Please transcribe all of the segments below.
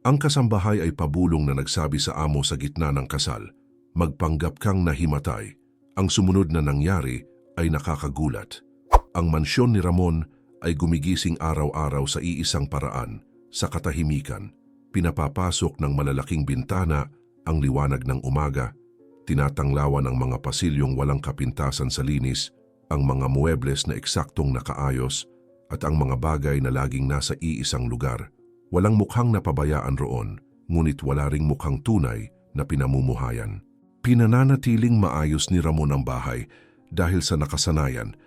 Ang kasambahay ay pabulong na nagsabi sa amo sa gitna ng kasal, "Magpanggap kang nahimatay." Ang sumunod na nangyari ay nakakagulat. Ang mansyon ni Ramon ay gumigising araw-araw sa iisang paraan, sa katahimikan. Pinapapasok ng malalaking bintana ang liwanag ng umaga, tinatanglawan ang mga pasilyong walang kapintasan sa linis, ang mga muebles na eksaktong nakaayos, at ang mga bagay na laging nasa iisang lugar. Walang mukhang napabayaan roon, ngunit wala ring mukhang tunay na pinamumuhayan. Pinananatiling maayos ni Ramon ang bahay dahil sa nakasanayan,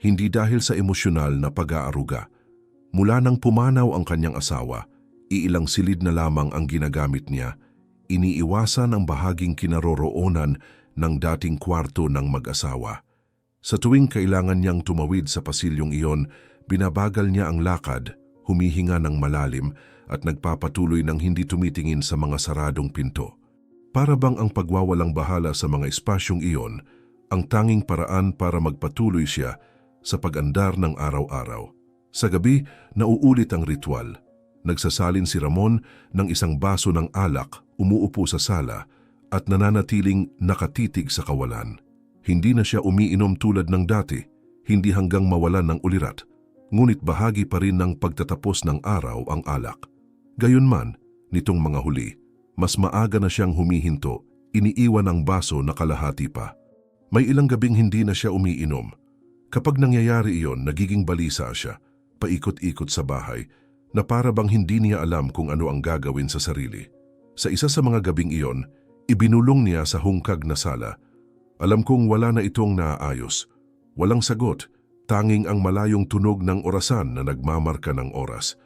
hindi dahil sa emosyonal na pag-aaruga. Mula nang pumanaw ang kanyang asawa, iilang silid na lamang ang ginagamit niya, iniiwasan ang bahaging kinaroroonan ng dating kwarto ng mag-asawa. Sa tuwing kailangan niyang tumawid sa pasilyong iyon, binabagal niya ang lakad, humihinga ng malalim at nagpapatuloy ng hindi tumitingin sa mga saradong pinto. Para bang ang pagwawalang bahala sa mga espasyong iyon, ang tanging paraan para magpatuloy siya sa pag-andar ng araw-araw. Sa gabi, nauulit ang ritual. Nagsasalin si Ramon ng isang baso ng alak, umuupo sa sala at nananatiling nakatitig sa kawalan. Hindi na siya umiinom tulad ng dati, hindi hanggang mawalan ng ulirat. Ngunit bahagi pa rin ng pagtatapos ng araw ang alak. Gayunman, nitong mga huli, mas maaga na siyang humihinto, iniiwan ang baso na kalahati pa. May ilang gabing hindi na siya umiinom. Kapag nangyayari iyon, nagiging balisa siya, paikot-ikot sa bahay, na para bang hindi niya alam kung ano ang gagawin sa sarili. Sa isa sa mga gabing iyon, ibinulong niya sa hungkag na sala. Alam kong wala na itong naaayos. Walang sagot. Tanging ang malayong tunog ng orasan na nagmamarka ng oras.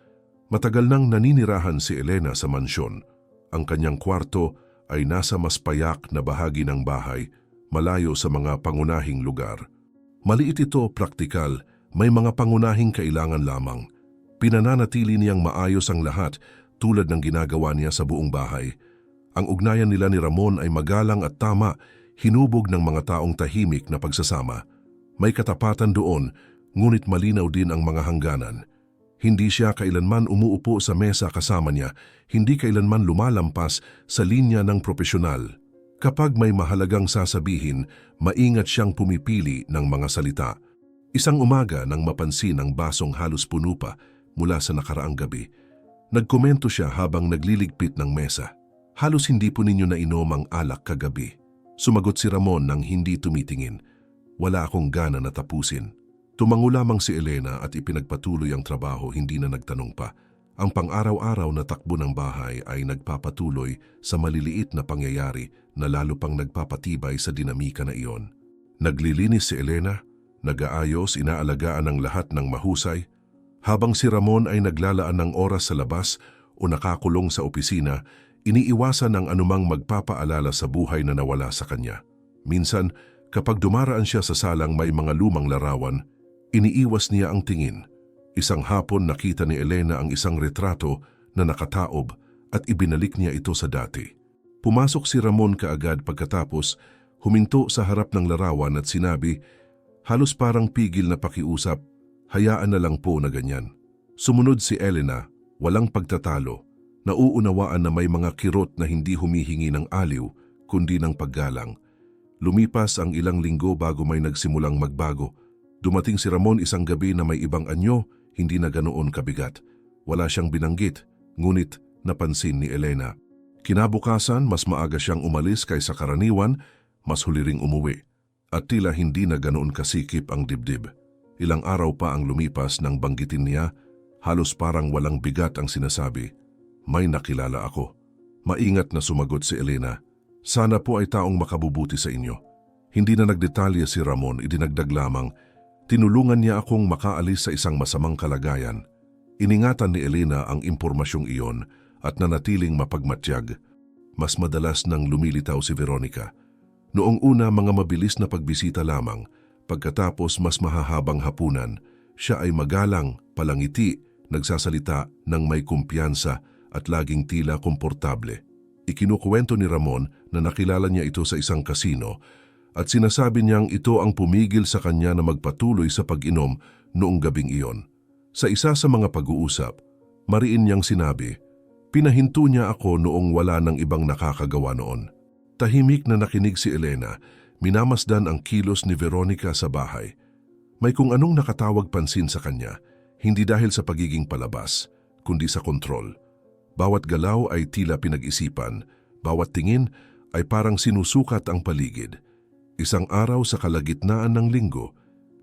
Matagal nang naninirahan si Elena sa mansyon. Ang kanyang kwarto ay nasa mas payak na bahagi ng bahay, malayo sa mga pangunahing lugar. Maliit ito, praktikal, may mga pangunahing kailangan lamang. Pinananatili niyang maayos ang lahat tulad ng ginagawa niya sa buong bahay. Ang ugnayan nila ni Ramon ay magalang at tama, hinubog ng mga taong tahimik na pagsasama. May katapatan doon, ngunit malinaw din ang mga hangganan. Hindi siya kailanman umuupo sa mesa kasama niya, hindi kailanman lumalampas sa linya ng propesyonal. Kapag may mahalagang sasabihin, maingat siyang pumipili ng mga salita. Isang umaga nang mapansin ang basong halos puno pa mula sa nakaraang gabi, nagkomento siya habang nagliligpit ng mesa. "Halos hindi po ninyo nainom ang alak kagabi." Sumagot si Ramon nang hindi tumitingin. "Wala akong gana na tapusin." Tumango lamang si Elena at ipinagpatuloy ang trabaho, hindi na nagtanong pa. Ang pang-araw-araw na takbo ng bahay ay nagpapatuloy sa maliliit na pangyayari na lalo pang nagpapatibay sa dinamika na iyon. Naglilinis si Elena, nag-aayos, inaalagaan ang lahat ng mahusay, habang si Ramon ay naglalaan ng oras sa labas o nakakulong sa opisina, iniiwasan ang anumang magpapaalala sa buhay na nawala sa kanya. Minsan, kapag dumaraan siya sa salang may mga lumang larawan, iniiwas niya ang tingin. Isang hapon nakita ni Elena ang isang retrato na nakataob at ibinalik niya ito sa dati. Pumasok si Ramon kaagad pagkatapos, huminto sa harap ng larawan at sinabi, halos parang pigil na pakiusap, "Hayaan na lang po na ganyan." Sumunod si Elena, walang pagtatalo, nauunawaan na may mga kirot na hindi humihingi ng aliw, kundi ng paggalang. Lumipas ang ilang linggo bago may nagsimulang magbago. Dumating si Ramon isang gabi na may ibang anyo, hindi na ganoon kabigat. Wala siyang binanggit, ngunit napansin ni Elena. Kinabukasan, mas maaga siyang umalis kaysa karaniwan, mas huli ring umuwi. At tila hindi na ganoon kasikip ang dibdib. Ilang araw pa ang lumipas nang banggitin niya, halos parang walang bigat ang sinasabi. "May nakilala ako." Maingat na sumagot si Elena, "Sana po ay taong makabubuti sa inyo." Hindi na nagdetalye si Ramon, idinagdag lamang, "Tinulungan niya akong makaalis sa isang masamang kalagayan." Iningatan ni Elena ang impormasyong iyon at nanatiling mapagmatyag. Mas madalas nang lumilitaw si Veronica. Noong una mga mabilis na pagbisita lamang, pagkatapos mas mahahabang hapunan, siya ay magalang, palangiti, nagsasalita ng may kumpiyansa at laging tila komportable. Ikinukwento ni Ramon na nakilala niya ito sa isang kasino at sinasabi niyang ito ang pumigil sa kanya na magpatuloy sa pag-inom noong gabing iyon. Sa isa sa mga pag-uusap, mariin niyang sinabi, Pinahinto niya ako noong wala ng ibang nakakagawa noon. Tahimik na nakinig si Elena, minamasdan ang kilos ni Veronica sa bahay. May kung anong nakatawag pansin sa kanya, hindi dahil sa pagiging palabas, kundi sa kontrol. Bawat galaw ay tila pinag-isipan, bawat tingin ay parang sinusukat ang paligid. Isang araw sa kalagitnaan ng linggo,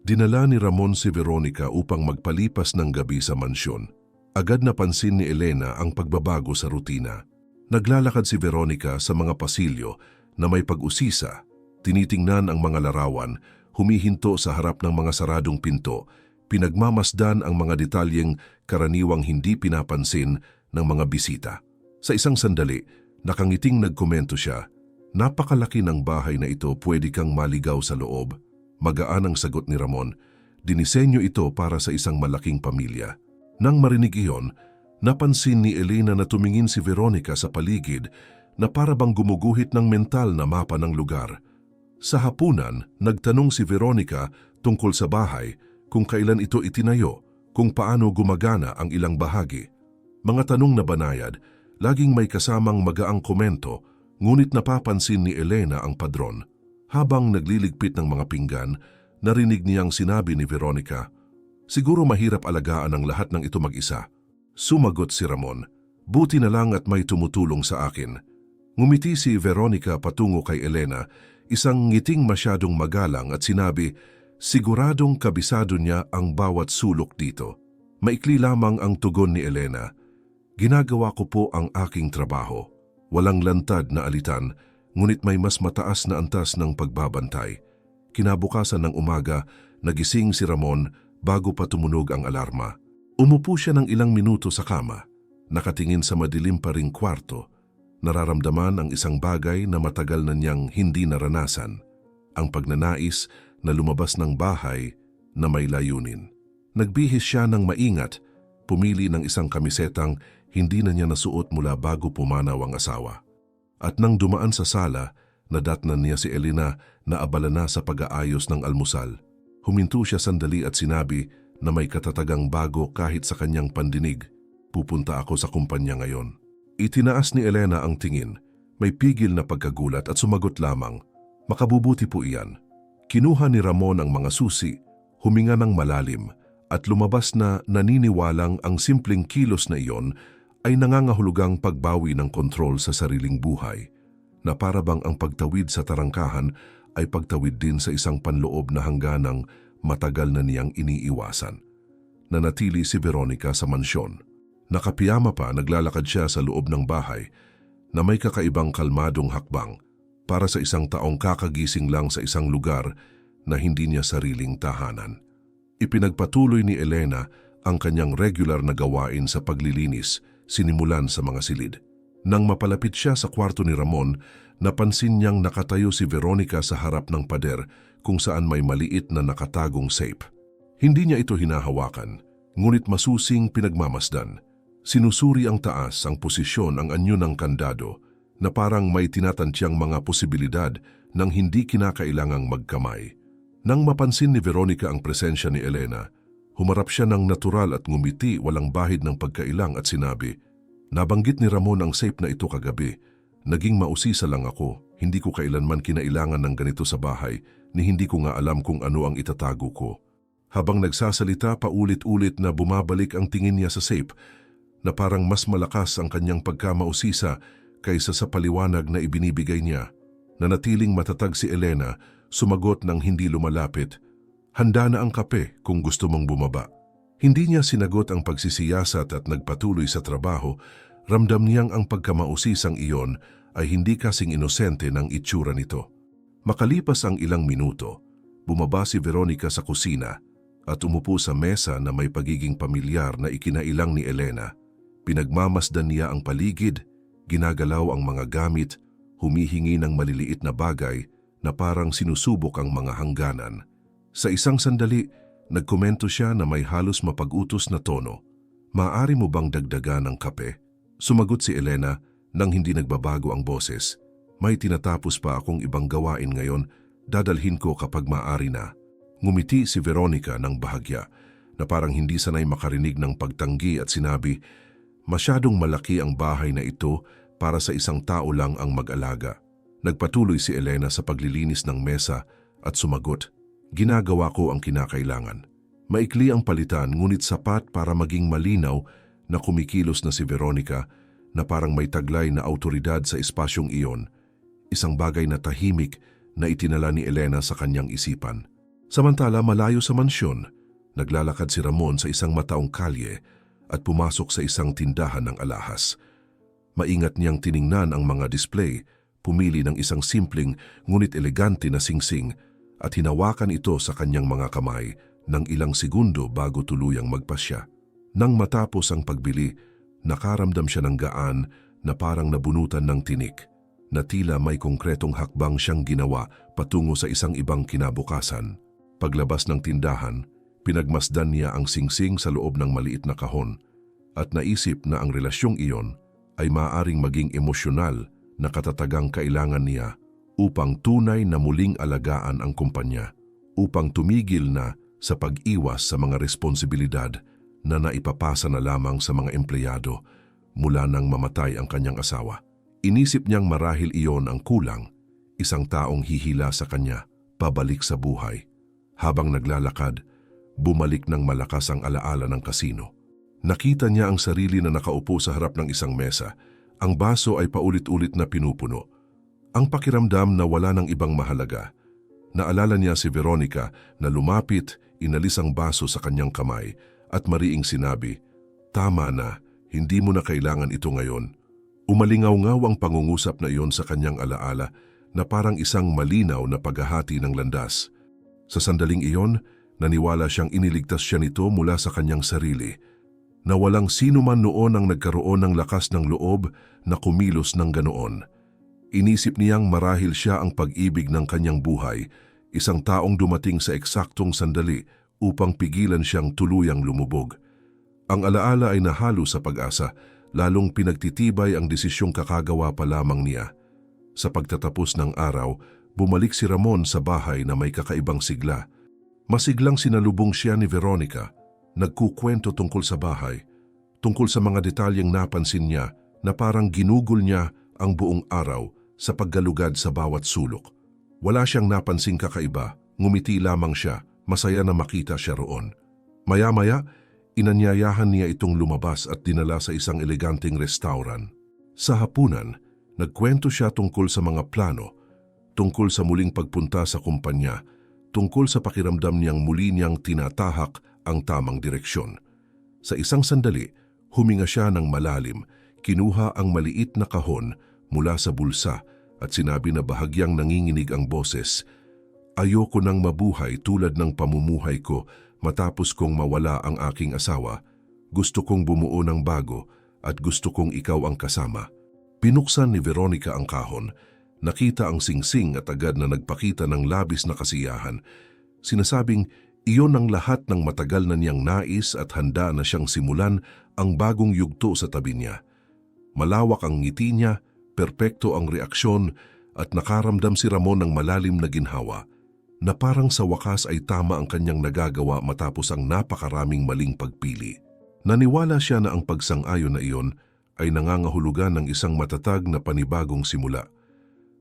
dinala ni Ramon si Veronica upang magpalipas ng gabi sa mansyon. Agad napansin ni Elena ang pagbabago sa rutina. Naglalakad si Veronica sa mga pasilyo na may pag-usisa, tinitingnan ang mga larawan, humihinto sa harap ng mga saradong pinto, pinagmamasdan ang mga detalyeng karaniwang hindi pinapansin ng mga bisita. Sa isang sandali, nakangiting nagkomento siya, "Napakalaki ng bahay na ito, pwede kang maligaw sa loob." Magaan ang sagot ni Ramon, "Dinisenyo ito para sa isang malaking pamilya." Nang marinig iyon, napansin ni Elena na tumingin si Veronica sa paligid na para bang gumuguhit ng mental na mapa ng lugar. Sa hapunan, nagtanong si Veronica tungkol sa bahay, kung kailan ito itinayo, kung paano gumagana ang ilang bahagi. Mga tanong na banayad, laging may kasamang magaang komento, ngunit napapansin ni Elena ang padron. Habang nagliligpit ng mga pinggan, narinig niyang sinabi ni Veronica, "Siguro mahirap alagaan ang lahat ng ito mag-isa." Sumagot si Ramon, "Buti na lang at may tumutulong sa akin." Ngumiti si Veronica patungo kay Elena, isang ngiting masyadong magalang at sinabi, "Siguradong kabisado niya ang bawat sulok dito." Maikli lamang ang tugon ni Elena, "Ginagawa ko po ang aking trabaho." Walang lantad na alitan, ngunit may mas mataas na antas ng pagbabantay. Kinabukasan ng umaga, nagising si Ramon bago pa tumunog ang alarma. Umupo siya ng ilang minuto sa kama, nakatingin sa madilim pa ring kwarto. Nararamdaman ang isang bagay na matagal na niyang hindi naranasan, ang pagnanais na lumabas ng bahay na may layunin. Nagbihis siya ng maingat, pumili ng isang kamisetang hindi na niya nasuot mula bago pumanaw ang asawa. At nang dumaan sa sala, nadatnan niya si Elena na abala na sa pag-aayos ng almusal. Huminto siya sandali at sinabi na may katatagang bago kahit sa kanyang pandinig, "Pupunta ako sa kumpanya ngayon." Itinaas ni Elena ang tingin, may pigil na pagkagulat at sumagot lamang, "Makabubuti po iyan." Kinuha ni Ramon ang mga susi, huminga ng malalim at lumabas na naniniwalang ang simpleng kilos na iyon ay nangangahulugang pagbawi ng kontrol sa sariling buhay, na para bang ang pagtawid sa tarangkahan ay pagtawid din sa isang panloob na hangganang matagal na niyang iniiwasan. Nanatili si Veronica sa mansyon. Nakapiyama pa, naglalakad siya sa loob ng bahay na may kakaibang kalmadong hakbang para sa isang taong kakagising lang sa isang lugar na hindi niya sariling tahanan. Ipinagpatuloy ni Elena ang kanyang regular na gawain sa paglilinis, sinimulan sa mga silid. Nang mapalapit siya sa kwarto ni Ramon, napansin niyang nakatayo si Veronica sa harap ng pader kung saan may maliit na nakatagong safe. Hindi niya ito hinahawakan, ngunit masusing pinagmamasdan. Sinusuri ang taas, ang posisyon, ang anyo ng kandado na parang may tinatantyang mga posibilidad ng hindi kinakailangang magkamay. Nang mapansin ni Veronica ang presensya ni Elena, humarap siya ng natural at ngumiti, walang bahid ng pagkailang at sinabi, "Nabanggit ni Ramon ang safe na ito kagabi. Naging mausisa lang ako, hindi ko kailanman kinailangan ng ganito sa bahay, ni hindi ko nga alam kung ano ang itatago ko." Habang nagsasalita, paulit-ulit na bumabalik ang tingin niya sa safe, na parang mas malakas ang kanyang pagkamausisa kaysa sa paliwanag na ibinibigay niya. Nanatiling matatag si Elena, sumagot ng hindi lumalapit, "Handa na ang kape kung gusto mong bumaba." Hindi niya sinagot ang pagsisiyasat at nagpatuloy sa trabaho. Ramdam niyang ang pagkamausisang iyon ay hindi kasing inosente ng itsura nito. Makalipas ang ilang minuto, bumaba si Veronica sa kusina at umupo sa mesa na may pagiging pamilyar na ikinailang ni Elena. Pinagmamasdan niya ang paligid, ginagalaw ang mga gamit, humihingi ng maliliit na bagay na parang sinusubok ang mga hangganan. Sa isang sandali, nagkomento siya na may halos mapag-utos na tono, "Maaari mo bang dagdagan ng kape?" Sumagot si Elena nang hindi nagbabago ang boses, "May tinatapos pa akong ibang gawain ngayon, dadalhin ko kapag maaari na." Ngumiti si Veronica ng bahagya na parang hindi sanay makarinig ng pagtanggi at sinabi, Masyadong malaki ang bahay na ito para sa isang tao lang ang mag-alaga. Nagpatuloy si Elena sa paglilinis ng mesa at sumagot, "Ginagawa ko ang kinakailangan." Maikli ang palitan ngunit sapat para maging malinaw na kumikilos na si Veronica na parang may taglay na awtoridad sa espasyong iyon, isang bagay na tahimik na itinala ni Elena sa kanyang isipan. Samantala malayo sa mansyon, naglalakad si Ramon sa isang mataong kalye at pumasok sa isang tindahan ng alahas. Maingat niyang tiningnan ang mga display, pumili ng isang simpleng ngunit elegante na singsing at hinawakan ito sa kanyang mga kamay ng ilang segundo bago tuluyang magpasya. Nang matapos ang pagbili, nakaramdam siya ng gaan na parang nabunutan ng tinik, na tila may konkretong hakbang siyang ginawa patungo sa isang ibang kinabukasan. Paglabas ng tindahan, pinagmasdan niya ang singsing sa loob ng maliit na kahon at naisip na ang relasyong iyon ay maaaring maging emosyonal na katatagang kailangan niya upang tunay na muling alagaan ang kumpanya, upang tumigil na sa pag-iwas sa mga responsibilidad na naipapasa na lamang sa mga empleyado mula nang mamatay ang kanyang asawa. Inisip niyang marahil iyon ang kulang, isang taong hihila sa kanya, pabalik sa buhay. Habang naglalakad, bumalik ng malakas ang alaala ng kasino. Nakita niya ang sarili na nakaupo sa harap ng isang mesa. Ang baso ay paulit-ulit na pinupuno. Ang pakiramdam na wala ng ibang mahalaga. Naalala niya si Veronica na lumapit, inalis ang baso sa kanyang kamay at mariing sinabi, "Tama na, hindi mo na kailangan ito ngayon." Umalingaw-ngaw ang pangungusap na iyon sa kanyang alaala na parang isang malinaw na paghahati ng landas. Sa sandaling iyon, naniwala siyang iniligtas siya nito mula sa kanyang sarili, na walang sino man noon ang nagkaroon ng lakas ng loob na kumilos ng ganoon. Inisip niyang marahil siya ang pag-ibig ng kanyang buhay, isang taong dumating sa eksaktong sandali upang pigilan siyang tuluyang lumubog. Ang alaala ay nahalo sa pag-asa, lalong pinagtitibay ang desisyong kakagawa pa lamang niya. Sa pagtatapos ng araw, bumalik si Ramon sa bahay na may kakaibang sigla. Masiglang sinalubong siya ni Veronica, nagkukwento tungkol sa bahay, tungkol sa mga detalyeng napansin niya na parang ginugol niya ang buong araw sa paggalugad sa bawat sulok. Wala siyang napansing kakaiba, ngumiti lamang siya, masaya na makita siya roon. Maya-maya, inanyayahan niya itong lumabas at dinala sa isang eleganteng restaurant. Sa hapunan, nagkwento siya tungkol sa mga plano, tungkol sa muling pagpunta sa kumpanya, tungkol sa pakiramdam niyang muli niyang tinatahak ang tamang direksyon. Sa isang sandali, huminga siya ng malalim, kinuha ang maliit na kahon mula sa bulsa at sinabi na bahagyang nanginginig ang boses, "Ayoko nang mabuhay tulad ng pamumuhay ko matapos kong mawala ang aking asawa. Gusto kong bumuo ng bago at gusto kong ikaw ang kasama." Pinuksan ni Veronica ang kahon. Nakita ang singsing at agad na nagpakita ng labis na kasiyahan. Sinasabing iyon ang lahat ng matagal na niyang nais at handa na siyang simulan ang bagong yugto sa tabi niya. Malawak ang ngiti niya, perpekto ang reaksyon at nakaramdam si Ramon ng malalim na ginhawa na parang sa wakas ay tama ang kanyang nagagawa matapos ang napakaraming maling pagpili. Naniwala siya na ang pagsang-ayon na iyon ay nangangahulugan ng isang matatag na panibagong simula,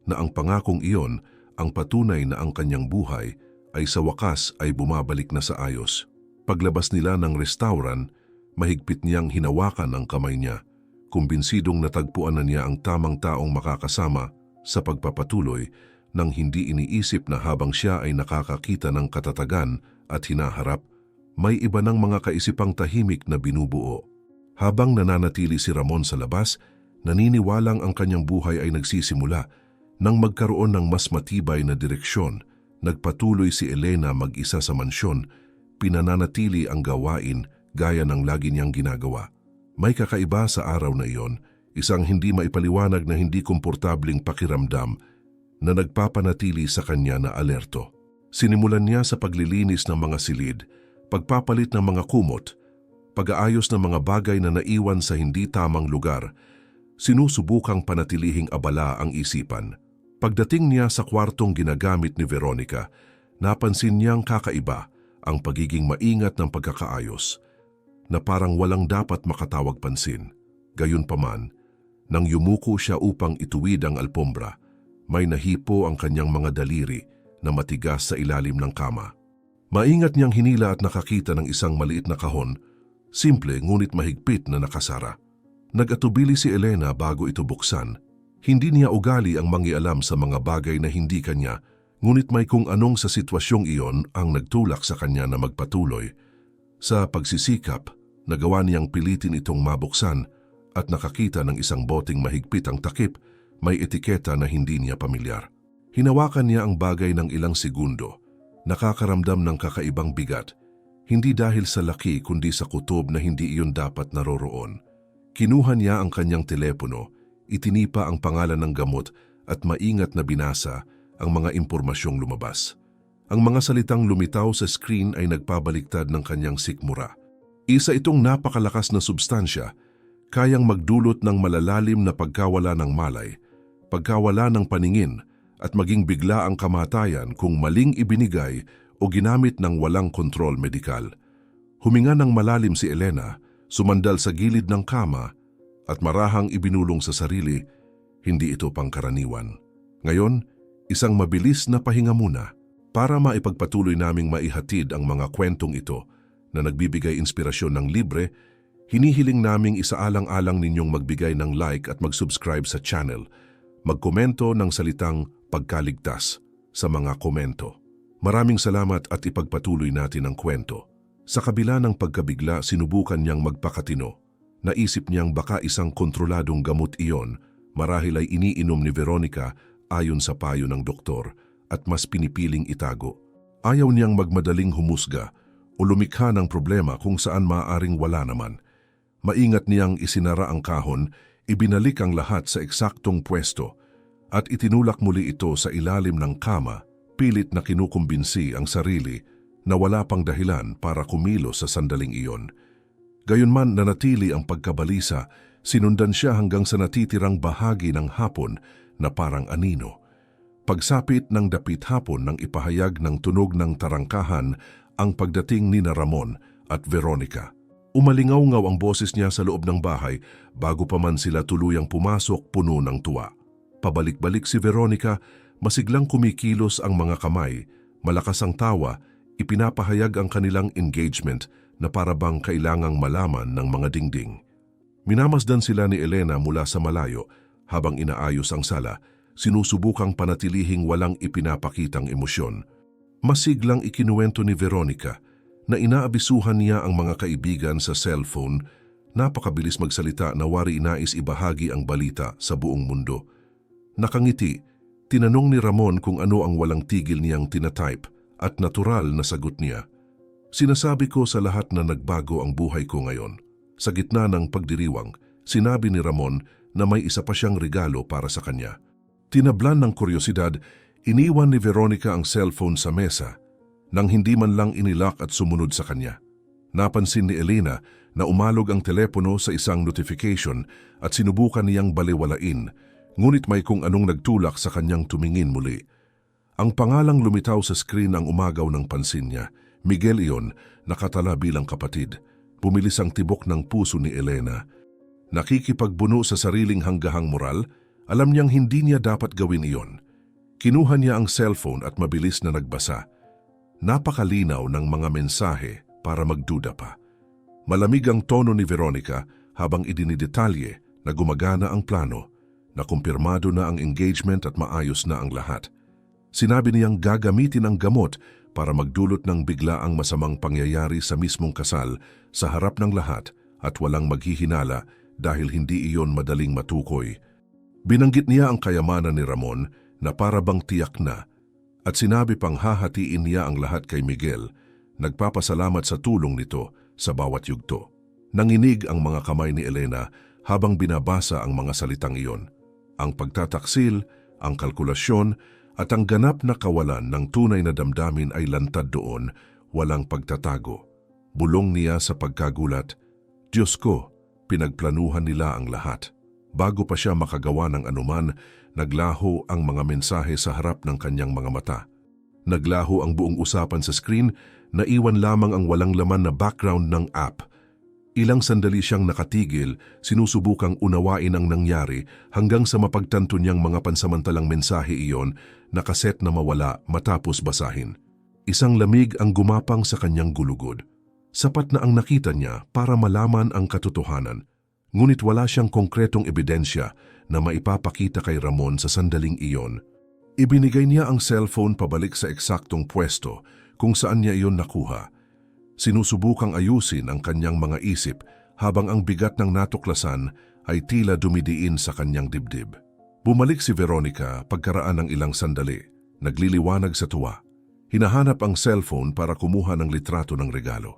na ang pangakong iyon ang patunay na ang kanyang buhay ay sa wakas ay bumabalik na sa ayos. Paglabas nila ng restaurant, mahigpit niyang hinawakan ang kamay niya, kumbinsidong natagpuan na niya ang tamang taong makakasama sa pagpapatuloy nang hindi iniisip na habang siya ay nakakakita ng katatagan at hinaharap, may iba ng mga kaisipang tahimik na binubuo. Habang nananatili si Ramon sa labas, naniniwalang ang kanyang buhay ay nagsisimula. Nang magkaroon ng mas matibay na direksyon, nagpatuloy si Elena mag-isa sa mansyon, pinananatili ang gawain gaya ng lagi niyang ginagawa. May kakaiba sa araw na iyon, isang hindi maipaliwanag na hindi komportabling pakiramdam na nagpapanatili sa kanya na alerto. Sinimulan niya sa paglilinis ng mga silid, pagpapalit ng mga kumot, pag-aayos ng mga bagay na naiwan sa hindi tamang lugar. Sinusubukang panatilihing abala ang isipan. Pagdating niya sa kwartong ginagamit ni Veronica, napansin niyang kakaiba ang pagiging maingat ng pagkakaayos, na parang walang dapat makatawag pansin. Gayunpaman, nang yumuko siya upang ituwid ang alpombra, may nahipo ang kanyang mga daliri na matigas sa ilalim ng kama. Maingat niyang hinila at nakakita ng isang maliit na kahon, simple ngunit mahigpit na nakasara. Nag-atubili si Elena bago ito buksan. Hindi niya ugali ang mangialam sa mga bagay na hindi kanya, ngunit may kung anong sa sitwasyong iyon ang nagtulak sa kanya na magpatuloy. Sa pagsisikap, nagawa niyang pilitin itong mabuksan at nakakita ng isang boteng mahigpit ang takip, may etiketa na hindi niya pamilyar. Hinawakan niya ang bagay ng ilang segundo, nakakaramdam ng kakaibang bigat, hindi dahil sa laki kundi sa kutob na hindi iyon dapat naroroon. Kinuha niya ang kanyang telepono, itinipa ang pangalan ng gamot at maingat na binasa ang mga impormasyong lumabas. Ang mga salitang lumitaw sa screen ay nagpabaliktad ng kanyang sikmura. Isa itong napakalakas na substansya, kayang magdulot ng malalalim na pagkawala ng malay, pagkawala ng paningin at maging bigla ang kamatayan kung maling ibinigay o ginamit ng walang kontrol medikal. Huminga ng malalim si Elena, sumandal sa gilid ng kama at marahang ibinulong sa sarili, hindi ito pangkaraniwan. Ngayon, isang mabilis na pahinga muna para maipagpatuloy naming maihatid ang mga kwentong ito na nagbibigay inspirasyon ng libre. Hinihiling naming isaalang-alang ninyong magbigay ng like at mag-subscribe sa channel. Magkomento ng salitang pagkaligtas sa mga komento. Maraming salamat at ipagpatuloy natin ang kwento. Sa kabila ng pagkabigla, sinubukan niyang magpakatino. Naisip niyang baka isang kontroladong gamot iyon, marahil ay iniinom ni Veronica ayon sa payo ng doktor at mas pinipiling itago. Ayaw niyang magmadaling humusga o lumikha ng problema kung saan maaaring wala naman. Maingat niyang isinara ang kahon, ibinalik ang lahat sa eksaktong pwesto at itinulak muli ito sa ilalim ng kama, pilit na kinukumbinsi ang sarili na wala pang dahilan para kumilos sa sandaling iyon. Gayunman nanatili ang pagkabalisa, sinundan siya hanggang sa natitirang bahagi ng hapon na parang anino. Pagsapit ng dapit hapon nang ipahayag ng tunog ng tarangkahan ang pagdating ni Ramon at Veronica. Umalingaw-ngaw ang boses niya sa loob ng bahay bago pa man sila tuluyang pumasok puno ng tuwa. Pabalik-balik si Veronica, masiglang kumikilos ang mga kamay, malakas ang tawa, ipinapahayag ang kanilang engagement na parabang kailangang malaman ng mga dingding. Minamasdan sila ni Elena mula sa malayo habang inaayos ang sala, sinusubukang panatilihing walang ipinapakitang emosyon. Masiglang ikinuwento ni Veronica na inaabisuhan niya ang mga kaibigan sa cellphone, napakabilis magsalita na wari nais ibahagi ang balita sa buong mundo. Nakangiti, tinanong ni Ramon kung ano ang walang tigil niyang tinatype at natural na sagot niya. Sinasabi ko sa lahat na nagbago ang buhay ko ngayon. Sa gitna ng pagdiriwang, sinabi ni Ramon na may isa pa siyang regalo para sa kanya. Tinablan ng kuryosidad, iniwan ni Veronica ang cellphone sa mesa nang hindi man lang inilock at sumunod sa kanya. Napansin ni Elena na umalog ang telepono sa isang notification at sinubukan niyang baliwalain, ngunit may kung anong nagtulak sa kanyang tumingin muli. Ang pangalang lumitaw sa screen ang umagaw ng pansin niya. Miguel iyon, nakatala bilang kapatid. Bumilis ang tibok ng puso ni Elena. Nakikipagbuno sa sariling hanggahang moral, alam niyang hindi niya dapat gawin iyon. Kinuha niya ang cellphone at mabilis na nagbasa. Napakalinaw ng mga mensahe para magduda pa. Malamig ang tono ni Veronica habang idinidetalye na gumagana ang plano, na kumpirmado na ang engagement at maayos na ang lahat. Sinabi niyang gagamitin ang gamot para magdulot ng biglaang masamang pangyayari sa mismong kasal sa harap ng lahat at walang maghihinala dahil hindi iyon madaling matukoy. Binanggit niya ang kayamanan ni Ramon na parabang tiyak na at sinabi pang hahatiin niya ang lahat kay Miguel, nagpapasalamat sa tulong nito sa bawat yugto. Nanginig ang mga kamay ni Elena habang binabasa ang mga salitang iyon. Ang pagtataksil, ang kalkulasyon, at ang ganap na kawalan ng tunay na damdamin ay lantad doon, walang pagtatago. Bulong niya sa pagkagulat, Diyos ko, pinagplanuhan nila ang lahat. Bago pa siya makagawa ng anuman, naglaho ang mga mensahe sa harap ng kanyang mga mata. Naglaho ang buong usapan sa screen, naiwan lamang ang walang laman na background ng app. Ilang sandali siyang nakatigil, sinusubukang unawain ang nangyari hanggang sa mapagtanto niyang mga pansamantalang mensahe iyon nakaset na mawala matapos basahin. Isang lamig ang gumapang sa kanyang gulugod. Sapat na ang nakita niya para malaman ang katotohanan. Ngunit wala siyang konkretong ebidensya na maipapakita kay Ramon sa sandaling iyon. Ibinigay niya ang cellphone pabalik sa eksaktong pwesto kung saan niya iyon nakuha. Sinusubukang ayusin ang kanyang mga isip habang ang bigat ng natuklasan ay tila dumidiin sa kanyang dibdib. Bumalik si Veronica pagkaraan ng ilang sandali, nagliliwanag sa tuwa. Hinahanap ang cellphone para kumuha ng litrato ng regalo.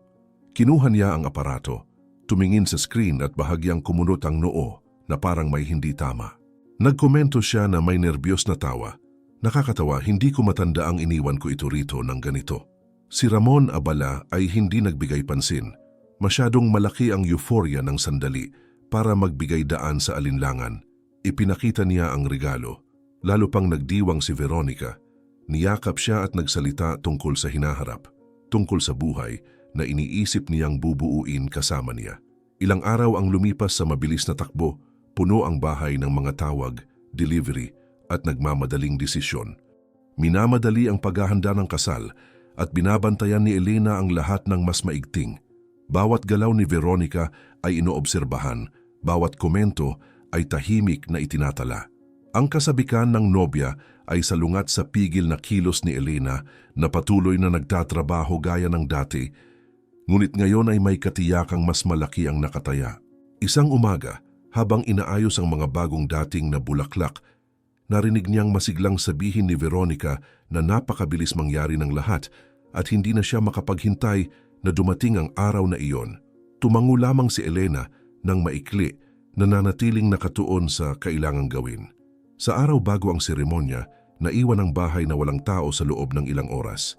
Kinuha niya ang aparato, tumingin sa screen at bahagyang kumunot ang noo na parang may hindi tama. Nagkomento siya na may nerbiyos na tawa. Nakakatawa, hindi ko matanda ang iniwan ko ito rito ng ganito. Si Ramon abala ay hindi nagbigay pansin. Masyadong malaki ang euphoria ng sandali para magbigay daan sa alinlangan. Ipinakita niya ang regalo. Lalo pang nagdiwang si Veronica. Niyakap siya at nagsalita tungkol sa hinaharap, tungkol sa buhay na iniisip niyang bubuuin kasama niya. Ilang araw ang lumipas sa mabilis na takbo, puno ang bahay ng mga tawag, delivery at nagmamadaling desisyon. Minamadali ang paghahanda ng kasal at binabantayan ni Elena ang lahat ng mas maigting. Bawat galaw ni Veronica ay inoobserbahan, bawat komento ay tahimik na itinatala. Ang kasabikan ng nobya ay salungat sa pigil na kilos ni Elena na patuloy na nagtatrabaho gaya ng dati, ngunit ngayon ay may katiyakang mas malaki ang nakataya. Isang umaga, habang inaayos ang mga bagong dating na bulaklak, narinig niyang masiglang sabihin ni Veronica na napakabilis mangyari ng lahat at hindi na siya makapaghintay na dumating ang araw na iyon. Tumango lamang si Elena ng maikli na nanatiling nakatuon sa kailangang gawin. Sa araw bago ang seremonya, naiwan ang bahay na walang tao sa loob ng ilang oras.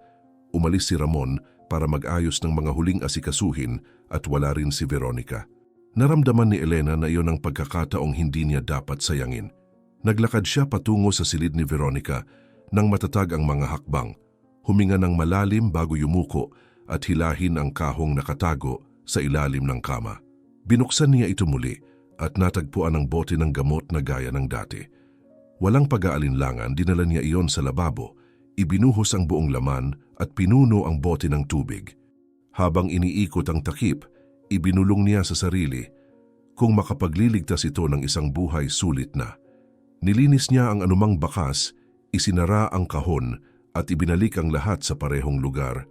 Umalis si Ramon para mag-ayos ng mga huling asikasuhin at wala rin si Veronica. Naramdaman ni Elena na iyon ang pagkakataong hindi niya dapat sayangin. Naglakad siya patungo sa silid ni Veronica nang matatag ang mga hakbang. Huminga ng malalim bago yumuko at hilahin ang kahong nakatago sa ilalim ng kama. Binuksan niya ito muli at natagpuan ang bote ng gamot na gaya ng dati. Walang pag-aalinlangan, dinala niya iyon sa lababo, ibinuhos ang buong laman at pinuno ang bote ng tubig. Habang iniikot ang takip, ibinulong niya sa sarili, kung makapagliligtas ito ng isang buhay sulit na. Nilinis niya ang anumang bakas, isinara ang kahon at ibinalik ang lahat sa parehong lugar.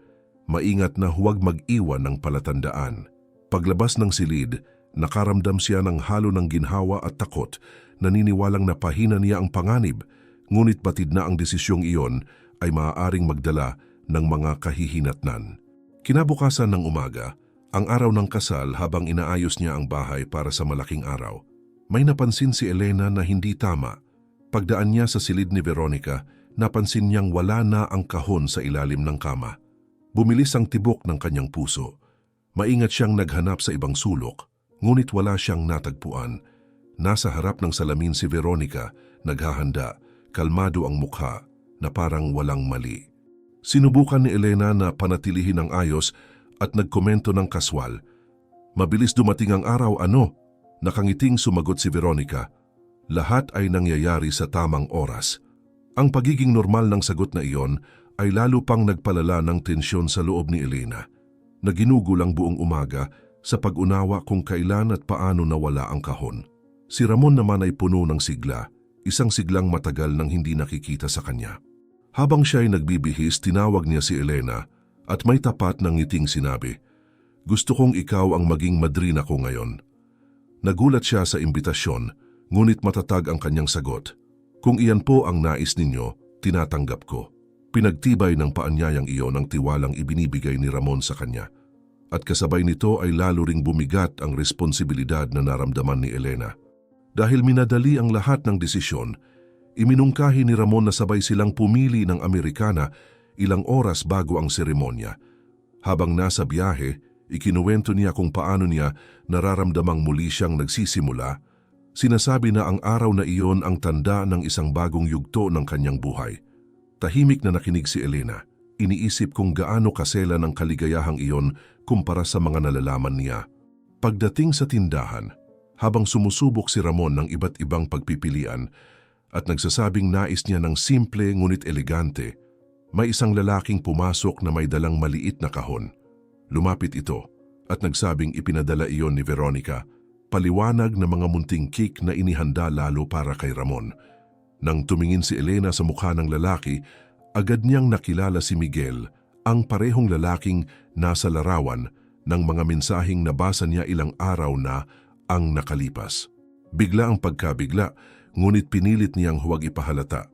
Maingat na huwag mag-iwan ng palatandaan. Paglabas ng silid, nakaramdam siya ng halo ng ginhawa at takot. Naniniwalang napahina niya ang panganib, ngunit batid na ang desisyong iyon ay maaaring magdala ng mga kahihinatnan. Kinabukasan ng umaga, ang araw ng kasal, habang inaayos niya ang bahay para sa malaking araw, may napansin si Elena na hindi tama. Pagdaan niya sa silid ni Veronica, napansin niyang wala na ang kahon sa ilalim ng kama. Bumilis ang tibok ng kanyang puso. Maingat siyang naghanap sa ibang sulok, ngunit wala siyang natagpuan. Nasa harap ng salamin si Veronica, naghahanda, kalmado ang mukha na parang walang mali. Sinubukan ni Elena na panatilihin ang ayos at nagkomento ng kaswal. Mabilis dumating ang araw, ano? Nakangiting sumagot si Veronica. Lahat ay nangyayari sa tamang oras. Ang pagiging normal ng sagot na iyon ay lalo pang nagpalala ng tensyon sa loob ni Elena, na ginugulang buong umaga sa pag-unawa kung kailan at paano nawala ang kahon. Si Ramon naman ay puno ng sigla, isang siglang matagal nang hindi nakikita sa kanya. Habang siya ay nagbibihis, tinawag niya si Elena at may tapat ng ngiting sinabi, "Gusto kong ikaw ang maging madrina ko ngayon." Nagulat siya sa imbitasyon, ngunit matatag ang kanyang sagot. "Kung iyan po ang nais ninyo, tinatanggap ko." Pinagtibay ng paanyayang iyon ang tiwalang ibinibigay ni Ramon sa kanya. At kasabay nito ay lalo ring bumigat ang responsibilidad na naramdaman ni Elena. Dahil minadali ang lahat ng desisyon, iminungkahi ni Ramon na sabay silang pumili ng Amerikana ilang oras bago ang seremonya. Habang nasa biyahe, ikinuwento niya kung paano niya nararamdamang muli siyang nagsisimula. Sinasabi na ang araw na iyon ang tanda ng isang bagong yugto ng kanyang buhay. Tahimik na nakinig si Elena. Iniisip kung gaano kasela ng kaligayahang iyon kumpara sa mga nalalaman niya. Pagdating sa tindahan, habang sumusubok si Ramon ng iba't ibang pagpipilian at nagsasabing nais niya ng simple ngunit elegante, may isang lalaking pumasok na may dalang maliit na kahon. Lumapit ito at nagsabing ipinadala iyon ni Veronica, paliwanag na mga munting cake na inihanda lalo para kay Ramon. Nang tumingin si Elena sa mukha ng lalaki, agad niyang nakilala si Miguel, ang parehong lalaking nasa larawan ng mga mensaheng nabasa niya ilang araw na ang nakalipas. Bigla ang pagkabigla, ngunit pinilit niyang huwag ipahalata.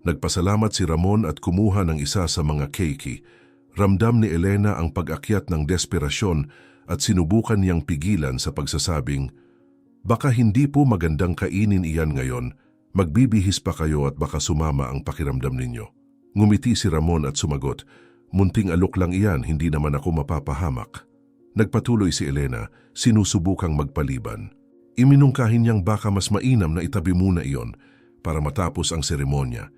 Nagpasalamat si Ramon at kumuha ng isa sa mga keiki. Ramdam ni Elena ang pag-akyat ng desperasyon at sinubukan niyang pigilan sa pagsasabing, "Baka hindi po magandang kainin iyan ngayon, magbibihis pa kayo at baka sumama ang pakiramdam ninyo." Ngumiti si Ramon at sumagot, "Munting alok lang iyan, hindi naman ako mapapahamak." Nagpatuloy si Elena, sinusubukang magpaliban. Iminungkahin niyang baka mas mainam na itabi muna iyon para matapos ang seremonya,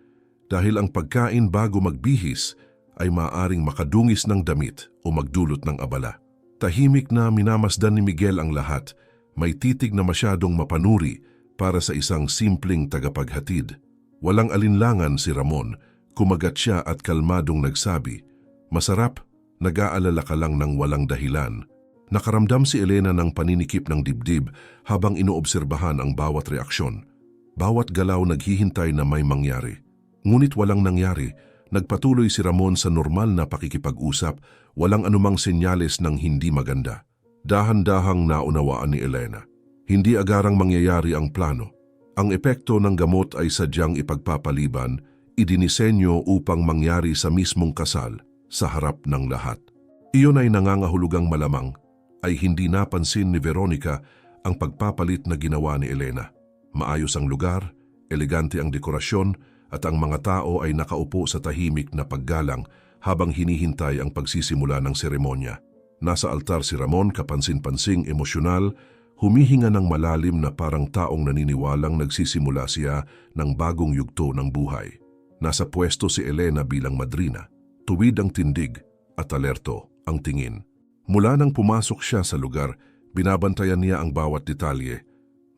dahil ang pagkain bago magbihis ay maaaring makadungis ng damit o magdulot ng abala. Tahimik na minamasdan ni Miguel ang lahat, may titig na masyadong mapanuri para sa isang simpleng tagapaghatid. Walang alinlangan si Ramon, kumagat siya at kalmadong nagsabi, "Masarap, nag-aalala ka lang ng walang dahilan." Nakaramdam si Elena ng paninikip ng dibdib habang inoobserbahan ang bawat reaksyon. Bawat galaw naghihintay na may mangyari. Ngunit walang nangyari. Nagpatuloy si Ramon sa normal na pakikipag-usap, walang anumang senyales ng hindi maganda. Dahan-dahang naunawaan ni Elena. Hindi agarang mangyayari ang plano. Ang epekto ng gamot ay sadyang ipagpapaliban, idinisenyo upang mangyari sa mismong kasal, sa harap ng lahat. Iyon ay nangangahulugang malamang, ay hindi napansin ni Veronica ang pagpapalit na ginawa ni Elena. Maayos ang lugar, elegante ang dekorasyon, at ang mga tao ay nakaupo sa tahimik na paggalang habang hinihintay ang pagsisimula ng seremonya. Nasa altar si Ramon, kapansin-pansing emosyonal, humihinga ng malalim na parang taong naniniwalang nagsisimula siya ng bagong yugto ng buhay. Nasa pwesto si Elena bilang madrina, tuwid ang tindig at alerto ang tingin. Mula nang pumasok siya sa lugar, binabantayan niya ang bawat detalye,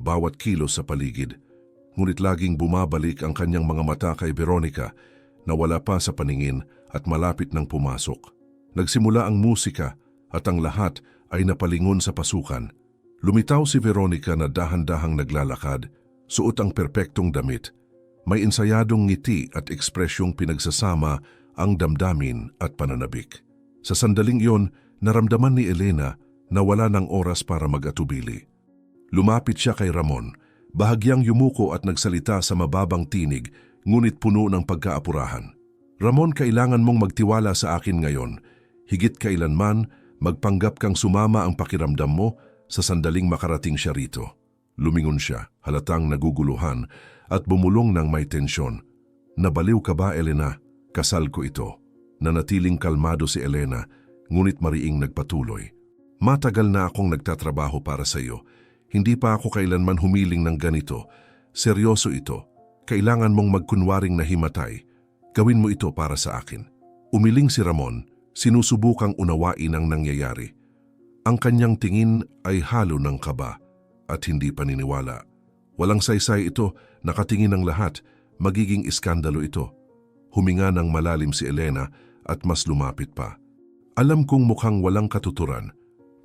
bawat kilos sa paligid. Ngunit laging bumabalik ang kanyang mga mata kay Veronica na wala pa sa paningin at malapit nang pumasok. Nagsimula ang musika at ang lahat ay napalingon sa pasukan. Lumitaw si Veronica na dahan-dahang naglalakad, suot ang perpektong damit. May ensayadong ngiti at ekspresyong pinagsasama ang damdamin at pananabik. Sa sandaling iyon, naramdaman ni Elena na wala ng oras para mag-atubili. Lumapit siya kay Ramon, bahagyang yumuko at nagsalita sa mababang tinig, ngunit puno ng pagkaapurahan. "Ramon, kailangan mong magtiwala sa akin ngayon. Higit kailanman, magpanggap kang sumama ang pakiramdam mo sa sandaling makarating siya rito." Lumingon siya, halatang naguguluhan, at bumulong ng may tensyon. "Nabaliw ka ba, Elena? Kasal ko ito." Nanatiling kalmado si Elena, ngunit mariing nagpatuloy. "Matagal na akong nagtatrabaho para sa iyo. Hindi pa ako kailanman humiling ng ganito. Seryoso ito. Kailangan mong magkunwaring nahimatay. Gawin mo ito para sa akin." Umiling si Ramon, sinusubukang unawain ang nangyayari. Ang kanyang tingin ay halo ng kaba at hindi paniniwala. Walang saysay ito, nakatingin ang lahat, magiging iskandalo ito. Huminga ng malalim si Elena at mas lumapit pa. "Alam kong mukhang walang katuturan,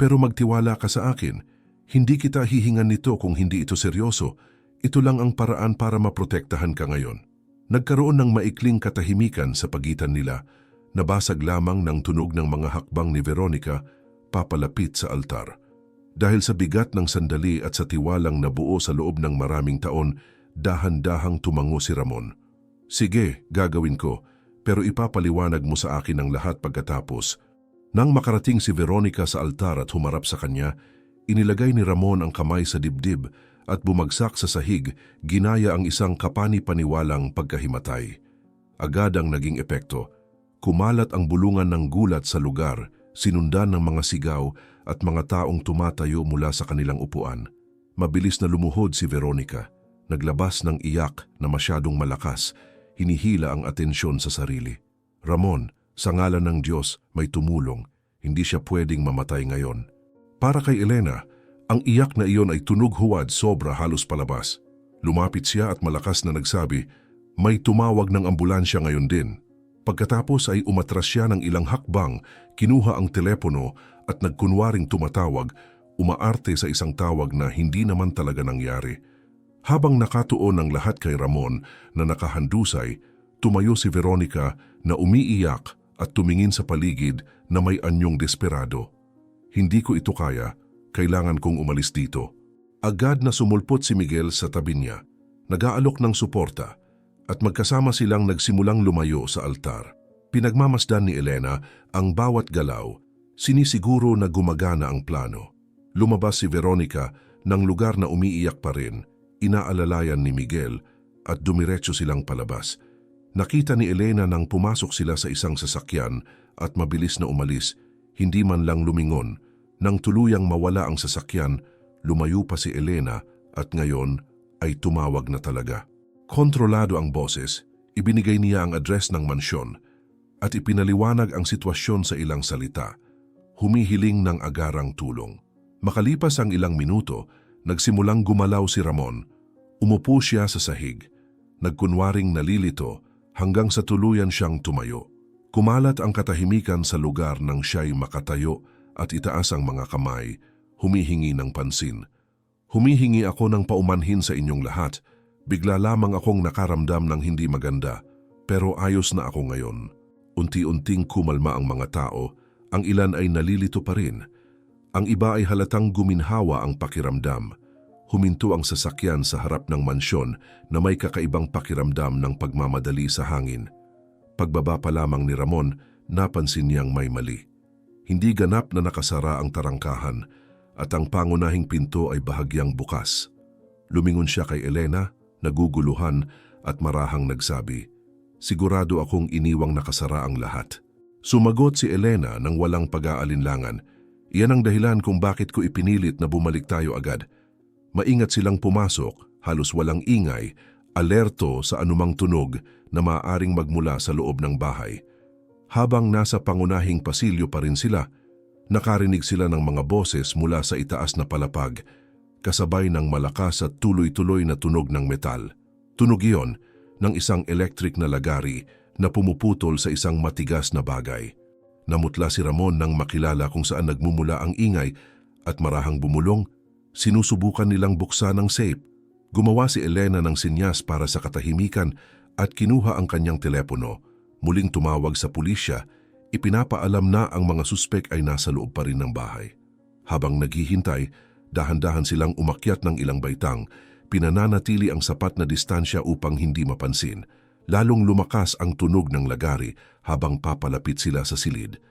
pero magtiwala ka sa akin. Hindi kita hihingan nito kung hindi ito seryoso. Ito lang ang paraan para maprotektahan ka ngayon." Nagkaroon ng maikling katahimikan sa pagitan nila, nabasag lamang ng tunog ng mga hakbang ni Veronica papalapit sa altar. Dahil sa bigat ng sandali at sa tiwalang nabuo sa loob ng maraming taon, dahan-dahang tumango si Ramon. "Sige, gagawin ko, pero ipapaliwanag mo sa akin ang lahat pagkatapos." Nang makarating si Veronica sa altar at humarap sa kanya, inilagay ni Ramon ang kamay sa dibdib at bumagsak sa sahig, ginaya ang isang kapani-paniwalang pagkahimatay. Agad ang naging epekto. Kumalat ang bulungan ng gulat sa lugar, sinundan ng mga sigaw at mga taong tumatayo mula sa kanilang upuan. Mabilis na lumuhod si Veronica, naglabas ng iyak na masyadong malakas, hinihila ang atensyon sa sarili. "Ramon, sa ngalan ng Diyos, may tumulong. Hindi siya pwedeng mamatay ngayon." Para kay Elena, Ang iyak na iyon ay tunog huwad sobra halos palabas. Lumapit siya at malakas na nagsabi, may tumawag ng ambulansya ngayon din. Pagkatapos ay umatras siya ng ilang hakbang, kinuha ang telepono at nagkunwaring tumatawag, umaarte sa isang tawag na hindi naman talaga nangyari. Habang nakatuon ang lahat kay Ramon na nakahandusay, tumayo si Veronica na umiiyak at tumingin sa paligid na may anyong desperado. Hindi ko ito kaya, kailangan kong umalis dito. Agad na sumulpot si Miguel sa tabi niya, nag-aalok ng suporta at magkasama silang nagsimulang lumayo sa altar. Pinagmamasdan ni Elena ang bawat galaw, sinisiguro na gumagana ang plano. Lumabas si Veronica ng lugar na umiiyak pa rin, inaalalayan ni Miguel at dumiretso silang palabas. Nakita ni Elena nang pumasok sila sa isang sasakyan at mabilis na umalis, hindi man lang lumingon. Nang tuluyang mawala ang sasakyan, lumayo pa si Elena at ngayon ay tumawag na talaga. Kontrolado ang boses, ibinigay niya ang address ng mansyon at ipinaliwanag ang sitwasyon sa ilang salita. Humihiling ng agarang tulong. Makalipas ang ilang minuto, nagsimulang gumalaw si Ramon. Umupo siya sa sahig. Nagkunwaring nalilito hanggang sa tuluyan siyang tumayo. Kumalat ang katahimikan sa lugar nang siya'y makatayo at itaas ang mga kamay, humihingi ng pansin. Humihingi ako ng paumanhin sa inyong lahat. Bigla lamang akong nakaramdam ng hindi maganda, pero ayos na ako ngayon. Unti-unting kumalma ang mga tao, ang ilan ay nalilito pa rin. Ang iba ay halatang guminhawa ang pakiramdam. Huminto ang sasakyan sa harap ng mansyon na may kakaibang pakiramdam ng pagmamadali sa hangin. Pagbaba pa lamang ni Ramon, napansin niyang may mali. Hindi ganap na nakasara ang tarangkahan at ang pangunahing pinto ay bahagyang bukas. Lumingon siya kay Elena, naguguluhan at marahang nagsabi, sigurado akong iniwang nakasara ang lahat. Sumagot si Elena nang walang pag-aalinlangan. Iyan ang dahilan kung bakit ko ipinilit na bumalik tayo agad. Maingat silang pumasok, halos walang ingay, alerto sa anumang tunog na maaaring magmula sa loob ng bahay. Habang nasa pangunahing pasilyo pa rin sila, nakarinig sila ng mga boses mula sa itaas na palapag, kasabay ng malakas at tuloy-tuloy na tunog ng metal. Tunog iyon ng isang electric na lagari na pumuputol sa isang matigas na bagay. Namutla si Ramon nang makilala kung saan nagmumula ang ingay at marahang bumulong, sinusubukan nilang buksan ang safe. Gumawa si Elena ng sinyas para sa katahimikan at kinuha ang kanyang telepono. Muling tumawag sa pulisya, ipinapaalam na ang mga suspek ay nasa loob pa rin ng bahay. Habang naghihintay, dahan-dahan silang umakyat ng ilang baitang, pinananatili ang sapat na distansya upang hindi mapansin. Lalong lumakas ang tunog ng lagari habang papalapit sila sa silid.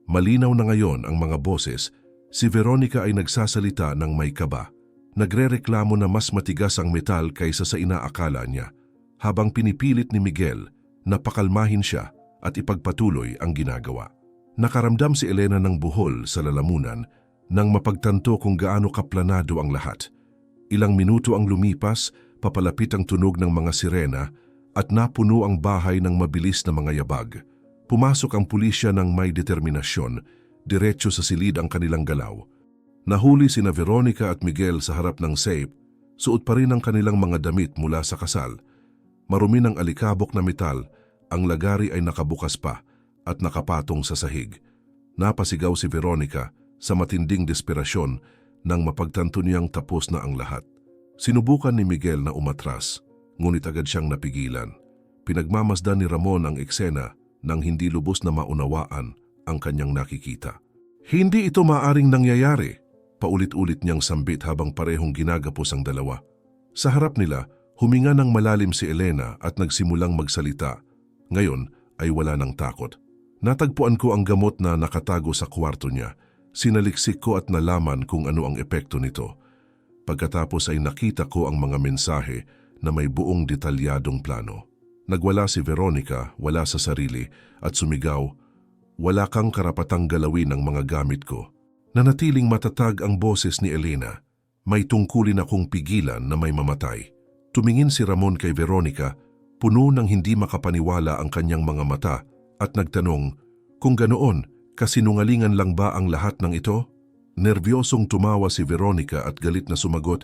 Malinaw na ngayon ang mga boses, si Veronica ay nagsasalita ng may kaba. Nagrereklamo na mas matigas ang metal kaysa sa inaakala niya, habang pinipilit ni Miguel na pakalmahin siya at ipagpatuloy ang ginagawa. Nakaramdam si Elena ng buhol sa lalamunan nang mapagtanto kung gaano kaplanado ang lahat. Ilang minuto ang lumipas, papalapit ang tunog ng mga sirena at napuno ang bahay ng mabilis na mga yabag. Pumasok ang pulisya ng may determinasyon, diretso sa silid ang kanilang galaw. Nahuli sina Veronica at Miguel sa harap ng safe, suot pa rin ang kanilang mga damit mula sa kasal. Marumi ng alikabok na metal, ang lagari ay nakabukas pa at nakapatong sa sahig. Napasigaw si Veronica sa matinding desperasyon nang mapagtanto niyang tapos na ang lahat. Sinubukan ni Miguel na umatras, ngunit agad siyang napigilan. Pinagmamasdan ni Ramon ang eksena nang hindi lubos na maunawaan ang kanyang nakikita. Hindi ito maaring nangyayari, paulit-ulit niyang sambit habang parehong ginagapos ang dalawa. Sa harap nila, huminga ng malalim si Elena at nagsimulang magsalita. Ngayon ay wala ng takot. Natagpuan ko ang gamot na nakatago sa kwarto niya. Sinaliksik ko at nalaman kung ano ang epekto nito. Pagkatapos ay nakita ko ang mga mensahe na may buong detalyadong plano. Nagwala si Veronica, wala sa sarili, at sumigaw, "Wala kang karapatang galawin ang mga gamit ko." Nanatiling matatag ang boses ni Elena. May tungkulin akong pigilan na may mamatay. Tumingin si Ramon kay Veronica, puno ng hindi makapaniwala ang kanyang mga mata, at nagtanong, kung ganoon, kasinungalingan lang ba ang lahat ng ito? Nervyosong tumawa si Veronica at galit na sumagot,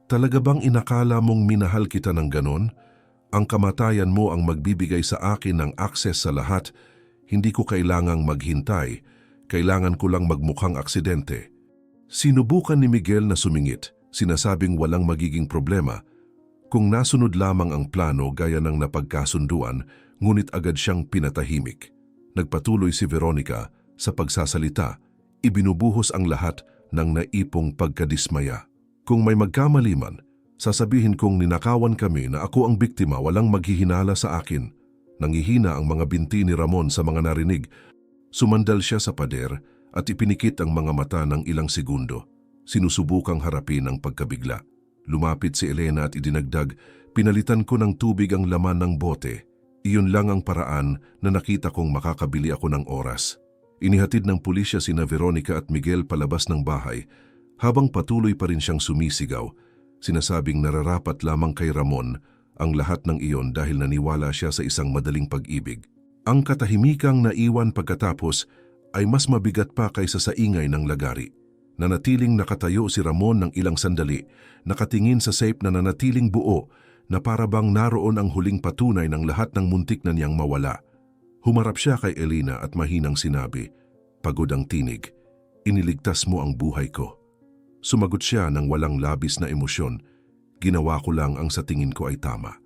"Talaga bang inakala mong minahal kita ng ganon? Ang kamatayan mo ang magbibigay sa akin ng akses sa lahat. Hindi ko kailangang maghintay. Kailangan ko lang magmukhang aksidente." Sinubukan ni Miguel na sumingit, sinasabing walang magiging problema kung nasunod lamang ang plano gaya ng napagkasunduan, ngunit agad siyang pinatahimik. Nagpatuloy si Veronica sa pagsasalita, ibinubuhos ang lahat ng naipong pagkadismaya. "Kung may magkamali man, sasabihin kong ninakawan kami na ako ang biktima, walang maghihinala sa akin." Nangihina ang mga binti ni Ramon sa mga narinig. Sumandal siya sa pader at ipinikit ang mga mata ng ilang segundo. Sinusubukang harapin ang pagkabigla. Lumapit si Elena at idinagdag, "Pinalitan ko ng tubig ang laman ng bote. Iyon lang ang paraan na nakita kong makakabili ako ng oras." Inihatid ng pulisya sina Veronica at Miguel palabas ng bahay. Habang patuloy pa rin siyang sumisigaw, sinasabing nararapat lamang kay Ramon ang lahat ng iyon dahil naniwala siya sa isang madaling pag-ibig. Ang katahimikang naiwan pagkatapos ay mas mabigat pa kaysa sa ingay ng lagari. Nanatiling nakatayo si Ramon ng ilang sandali, nakatingin sa safe na nanatiling buo na para bang naroon ang huling patunay ng lahat ng muntik na niyang mawala. Humarap siya kay Elena at mahinang sinabi, pagod ang tinig, "Iniligtas mo ang buhay ko." Sumagot siya ng walang labis na emosyon, "Ginawa ko lang ang sa tingin ko ay tama."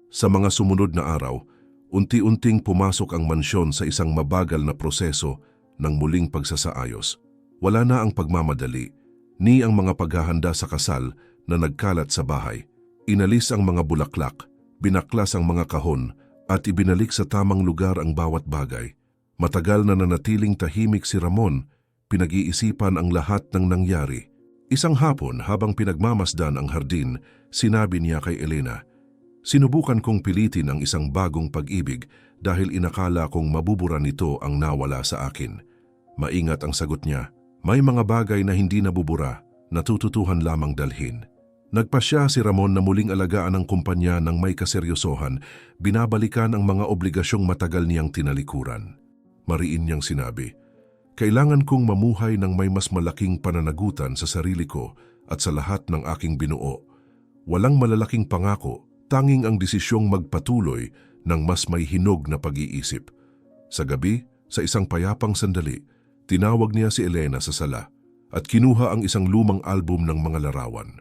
Sa mga sumunod na araw, unti-unting pumasok ang mansyon sa isang mabagal na proseso ng muling pagsasaayos. Wala na ang pagmamadali, ni ang mga paghahanda sa kasal na nagkalat sa bahay. Inalis ang mga bulaklak, binaklas ang mga kahon, at ibinalik sa tamang lugar ang bawat bagay. Matagal na nanatiling tahimik si Ramon, pinag-iisipan ang lahat ng nangyari. Isang hapon habang pinagmamasdan ang hardin, sinabi niya kay Elena, "Sinubukan kong pilitin ang isang bagong pag-ibig dahil inakala kong mabubura nito ang nawala sa akin." Maingat ang sagot niya, "May mga bagay na hindi nabubura, natututuhan lamang dalhin." Nagpasya si Ramon na muling alagaan ang kumpanya ng may kaseryosohan, binabalikan ang mga obligasyong matagal niyang tinalikuran. Mariin niyang sinabi, "Kailangan kong mamuhay ng may mas malaking pananagutan sa sarili ko at sa lahat ng aking binuo. Walang malalaking pangako, tanging ang desisyong magpatuloy ng mas may hinog na pag-iisip." Sa gabi, sa isang payapang sandali, tinawag niya si Elena sa sala at kinuha ang isang lumang album ng mga larawan.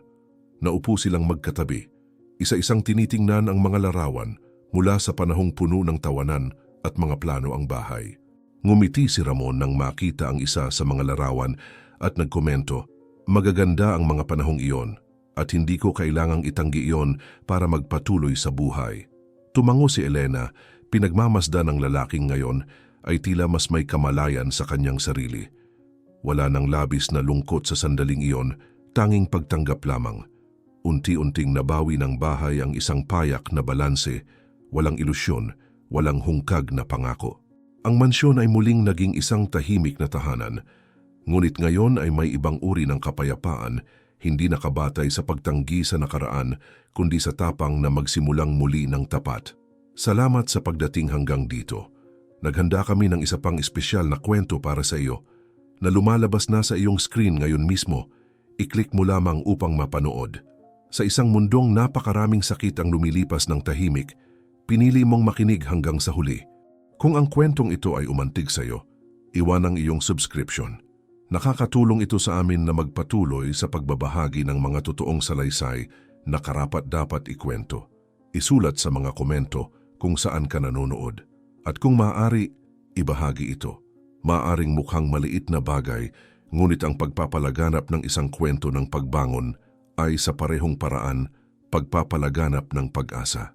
Naupo silang magkatabi, isa-isang tinitingnan ang mga larawan mula sa panahong puno ng tawanan at mga plano ang bahay. Ngumiti si Ramon nang makita ang isa sa mga larawan at nagkomento, "Magaganda ang mga panahong iyon at hindi ko kailangang itanggi iyon para magpatuloy sa buhay." Tumango si Elena, pinagmamasdan ng lalaking ngayon ay tila mas may kamalayan sa kanyang sarili. Wala nang labis na lungkot sa sandaling iyon, tanging pagtanggap lamang. Unti-unting nabawi ng bahay ang isang payak na balanse, walang ilusyon, walang hungkag na pangako. Ang mansyon ay muling naging isang tahimik na tahanan, ngunit ngayon ay may ibang uri ng kapayapaan, hindi nakabatay sa pagtanggi sa nakaraan, kundi sa tapang na magsimulang muli ng tapat. Salamat sa pagdating hanggang dito. Naghanda kami ng isa pang espesyal na kwento para sa iyo, na lumalabas na sa iyong screen ngayon mismo. I-click mo lamang upang mapanood. Sa isang mundong napakaraming sakit ang lumilipas ng tahimik, pinili mong makinig hanggang sa huli. Kung ang kwentong ito ay umantig sa iyo, iwan ang iyong subscription. Nakakatulong ito sa amin na magpatuloy sa pagbabahagi ng mga totoong salaysay na karapat-dapat ikwento. Isulat sa mga komento kung saan ka nanonood. At kung maaari, ibahagi ito. Maaring mukhang maliit na bagay, ngunit ang pagpapalaganap ng isang kwento ng pagbangon ay sa parehong paraan pagpapalaganap ng pag-asa.